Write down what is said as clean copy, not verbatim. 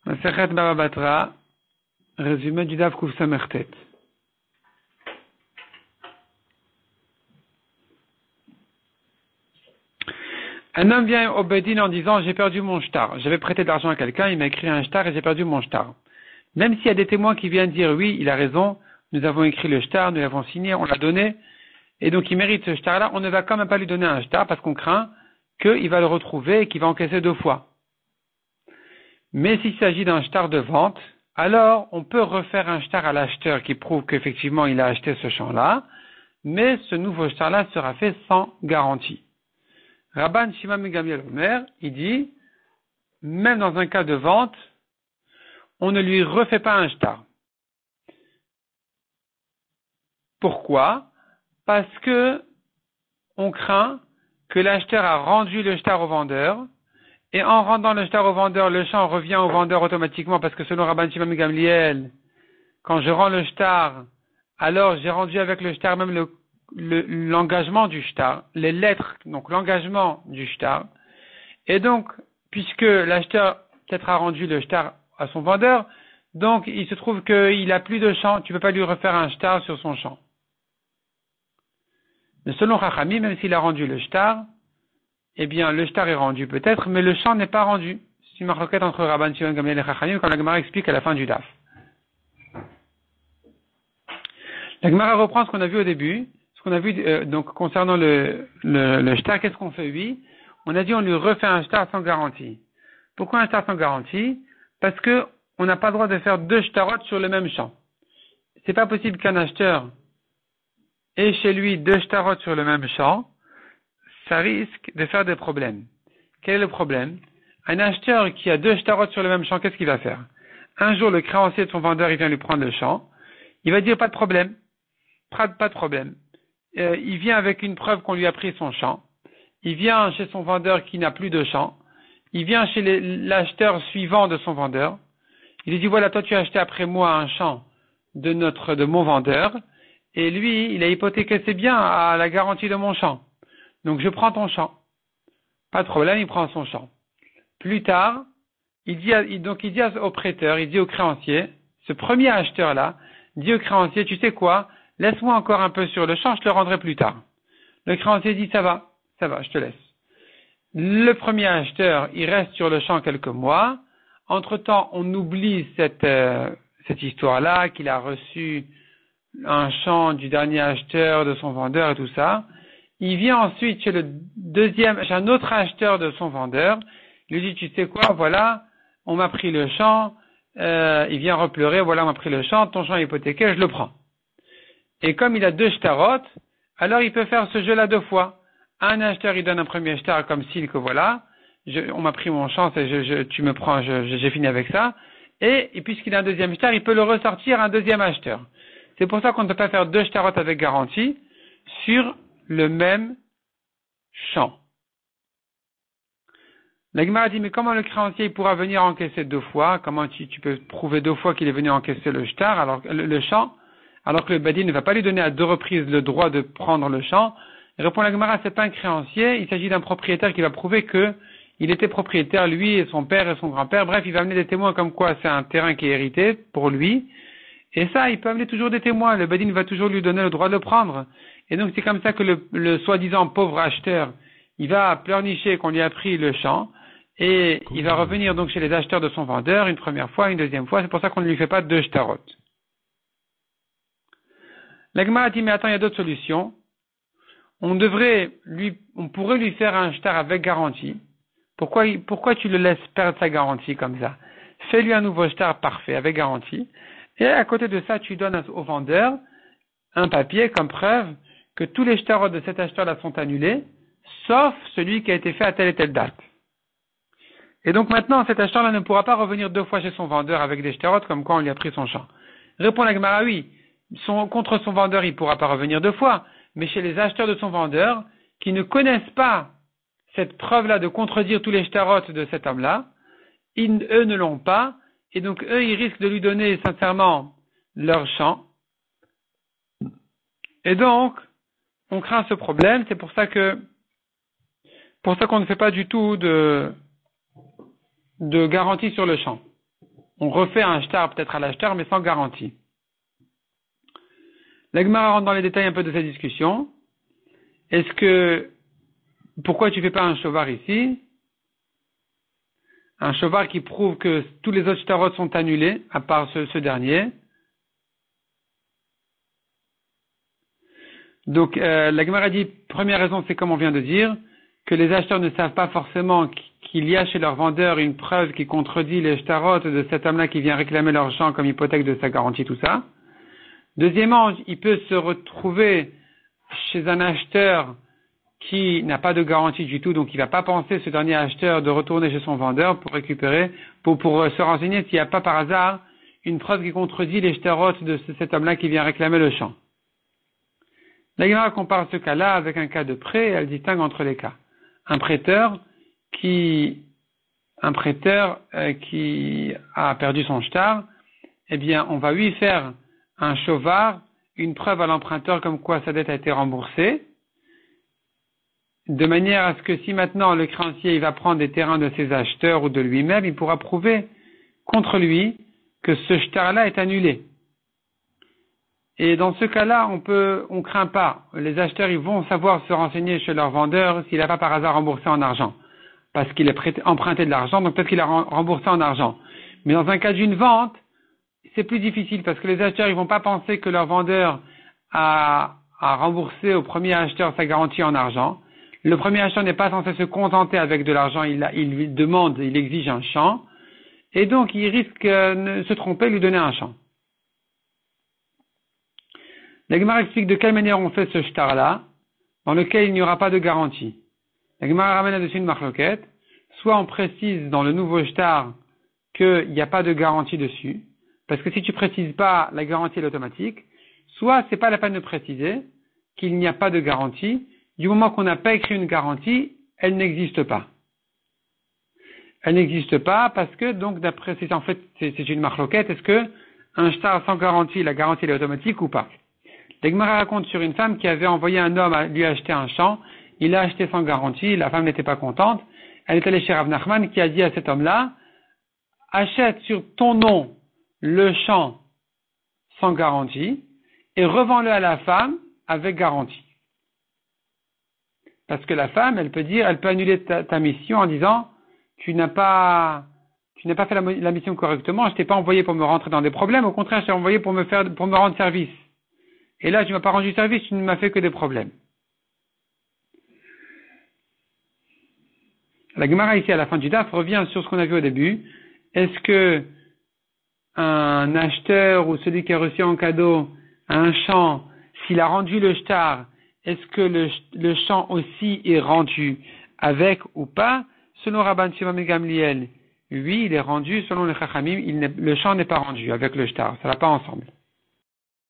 Masechet Baba Batra, résumé du Daf Kuf Samertet. Un homme vient au Bedin en disant j'ai perdu mon shtar. J'avais prêté de l'argent à quelqu'un, il m'a écrit un shtar et j'ai perdu mon shtar. Même s'il y a des témoins qui viennent dire oui, il a raison, nous avons écrit le shtar, nous l'avons signé, on l'a donné, et donc il mérite ce shtar-là, on ne va quand même pas lui donner un shtar parce qu'on craint qu'il va le retrouver et qu'il va encaisser 2 fois. Mais s'il s'agit d'un shtar de vente, alors on peut refaire un shtar à l'acheteur qui prouve qu'effectivement il a acheté ce champ-là, mais ce nouveau shtar-là sera fait sans garantie. Rabban Shimon ben Gamliel Omer, il dit, même dans un cas de vente, on ne lui refait pas un shtar. Pourquoi? Parce que on craint que l'acheteur a rendu le shtar au vendeur, et en rendant le shtar au vendeur, le champ revient au vendeur automatiquement, parce que selon Rabban Shimon ben Gamliel, quand je rends le shtar, alors j'ai rendu avec le shtar même l'engagement du shtar, les lettres, donc l'engagement du shtar. Et donc, puisque l'acheteur peut-être a rendu le shtar à son vendeur, donc il se trouve qu'il a plus de champ, tu peux pas lui refaire un shtar sur son champ. Mais selon Chachamim, même s'il a rendu le shtar, eh bien le shtar est rendu peut-être, mais le champ n'est pas rendu. C'est une marloquette entre Rabban Shimon ben Gamliel et Chachamim, comme la Gemara explique à la fin du Daf. La Gemara reprend ce qu'on a vu au début, ce qu'on a vu donc concernant le shtar, qu'est-ce qu'on fait lui? On a dit on lui refait un shtar sans garantie. Pourquoi un shtar sans garantie? Parce que on n'a pas le droit de faire 2 shtarot sur le même champ. C'est pas possible qu'un acheteur ait chez lui 2 shtarot sur le même champ, ça risque de faire des problèmes. Quel est le problème? Un acheteur qui a 2 shtarot sur le même champ, qu'est-ce qu'il va faire? Un jour, le créancier de son vendeur, il vient lui prendre le champ, il va dire pas de problème. Pas de problème. Il vient avec une preuve qu'on lui a pris son champ. Il vient chez son vendeur qui n'a plus de champ. Il vient chez l'acheteur suivant de son vendeur. Il lui dit voilà, toi tu as acheté après moi un champ de mon vendeur. Et lui, il a hypothéqué ses biens à la garantie de mon champ. Donc je prends ton champ. Pas de problème, il prend son champ. Plus tard, il dit au prêteur, il dit au créancier, ce premier acheteur-là, dit au créancier, tu sais quoi? Laisse-moi encore un peu sur le champ, je te le rendrai plus tard. Le créancier dit, ça va, je te laisse. Le premier acheteur, il reste sur le champ quelques mois. Entre-temps, on oublie cette histoire-là, qu'il a reçu un champ du dernier acheteur, de son vendeur et tout ça. Il vient ensuite chez chez un autre acheteur de son vendeur. Il lui dit, tu sais quoi, voilà, on m'a pris le champ. Il vient repleurer, voilà, on m'a pris le champ, ton champ est hypothéqué, je le prends. Et comme il a 2 shtarot, alors il peut faire ce jeu-là 2 fois. Un acheteur, il donne un premier shtar comme signe que voilà, on m'a pris mon champ, tu me prends, j'ai fini avec ça. Et puisqu'il a un deuxième shtar, il peut le ressortir à un deuxième acheteur. C'est pour ça qu'on ne peut pas faire 2 shtarot avec garantie sur le même champ. La Gemara dit, mais comment le créancier pourra venir encaisser 2 fois? Comment tu peux prouver 2 fois qu'il est venu encaisser le shtar, alors le champ, alors que le Badin ne va pas lui donner à 2 reprises le droit de prendre le champ? Répond la Gemara, c'est pas un créancier, il s'agit d'un propriétaire qui va prouver que il était propriétaire, lui et son père et son grand-père. Bref, il va amener des témoins comme quoi c'est un terrain qui est hérité pour lui. Et ça, il peut amener toujours des témoins. Le Badin va toujours lui donner le droit de le prendre. Et donc, c'est comme ça que le soi-disant pauvre acheteur, il va pleurnicher qu'on lui a pris le champ. Et il va revenir donc chez les acheteurs de son vendeur une première fois, une deuxième fois. C'est pour ça qu'on ne lui fait pas 2 shtarot. La Gemara dit, mais attends, il y a d'autres solutions. On pourrait lui faire un shtar avec garantie. Pourquoi tu le laisses perdre sa garantie comme ça? Fais-lui un nouveau shtar parfait avec garantie. Et à côté de ça, tu donnes au vendeur un papier comme preuve que tous les shtarot de cet acheteur-là sont annulés, sauf celui qui a été fait à telle et telle date. Et donc maintenant, cet acheteur-là ne pourra pas revenir 2 fois chez son vendeur avec des shtarot comme quoi on lui a pris son champ. Répond la Gemara, oui. Contre son vendeur, il ne pourra pas revenir 2 fois. Mais chez les acheteurs de son vendeur, qui ne connaissent pas cette preuve-là de contredire tous les shtarot de cet homme-là, eux ne l'ont pas, et donc eux, ils risquent de lui donner sincèrement leur champ. Et donc, on craint ce problème, c'est pour ça qu'on ne fait pas du tout de garantie sur le champ. on refait un shtar peut-être à l'acheteur, mais sans garantie. La Gemara rentre dans les détails un peu de cette discussion. Pourquoi tu fais pas un shovar ici? Un shovar qui prouve que tous les autres shtarot sont annulés, à part ce dernier. Donc, la Gemara dit, première raison, c'est comme on vient de dire, que les acheteurs ne savent pas forcément qu'il y a chez leur vendeur une preuve qui contredit les shtarot de cet homme-là qui vient réclamer leur champ comme hypothèque de sa garantie, tout ça. Deuxièmement, il peut se retrouver chez un acheteur qui n'a pas de garantie du tout, donc il ne va pas penser, ce dernier acheteur, de retourner chez son vendeur pour récupérer, pour se renseigner s'il n'y a pas par hasard une preuve qui contredit les shtarot de cet homme-là qui vient réclamer le champ. La Gemara compare ce cas-là avec un cas de prêt et elle distingue entre les cas. Un prêteur qui a perdu son shtar, eh bien, on va lui faire un shovar, une preuve à l'emprunteur comme quoi sa dette a été remboursée, de manière à ce que si maintenant le créancier il va prendre des terrains de ses acheteurs ou de lui-même, il pourra prouver contre lui que ce shtar-là est annulé. Et dans ce cas-là, on craint pas. Les acheteurs, ils vont savoir se renseigner chez leur vendeur s'il n'a pas par hasard remboursé en argent. Parce qu'il a emprunté de l'argent, donc peut-être qu'il a remboursé en argent. Mais dans un cas d'une vente, c'est plus difficile parce que les acheteurs, ils vont pas penser que leur vendeur a remboursé au premier acheteur sa garantie en argent. Le premier acheteur n'est pas censé se contenter avec de l'argent, il exige un champ. Et donc, il risque de se tromper et lui donner un champ. La Gemara explique de quelle manière on fait ce shtar-là, dans lequel il n'y aura pas de garantie. La Gemara ramène là-dessus une marloquette. Soit on précise dans le nouveau shtar qu'il n'y a pas de garantie dessus, parce que si tu précises pas, la garantie est automatique. Soit c'est pas la peine de préciser qu'il n'y a pas de garantie. Du moment qu'on n'a pas écrit une garantie, elle n'existe pas. Elle n'existe pas parce que, donc, c'est une marloquette. Est-ce que un shtar sans garantie, la garantie elle est automatique ou pas? La Gemara raconte sur une femme qui avait envoyé un homme à lui acheter un champ. Il l'a acheté sans garantie. La femme n'était pas contente. Elle est allée chez Rav Nachman qui a dit à cet homme-là, achète sur ton nom le champ sans garantie et revends-le à la femme avec garantie. Parce que la femme, elle peut annuler ta mission en disant, tu n'as pas fait la mission correctement, je t'ai pas envoyé pour me rentrer dans des problèmes, au contraire, je t'ai envoyé pour me rendre service. Et là, tu m'as pas rendu service, tu ne m'as fait que des problèmes. La Gemara ici à la fin du DAF revient sur ce qu'on a vu au début. Est-ce que un acheteur ou celui qui a reçu en cadeau un champ, s'il a rendu le shtar, est-ce que le champ aussi est rendu avec ou pas? Selon Rabban Shimon ben Gamliel, oui, il est rendu. Selon les Chachamim, le champ n'est pas rendu avec le shtar. Ça va pas ensemble.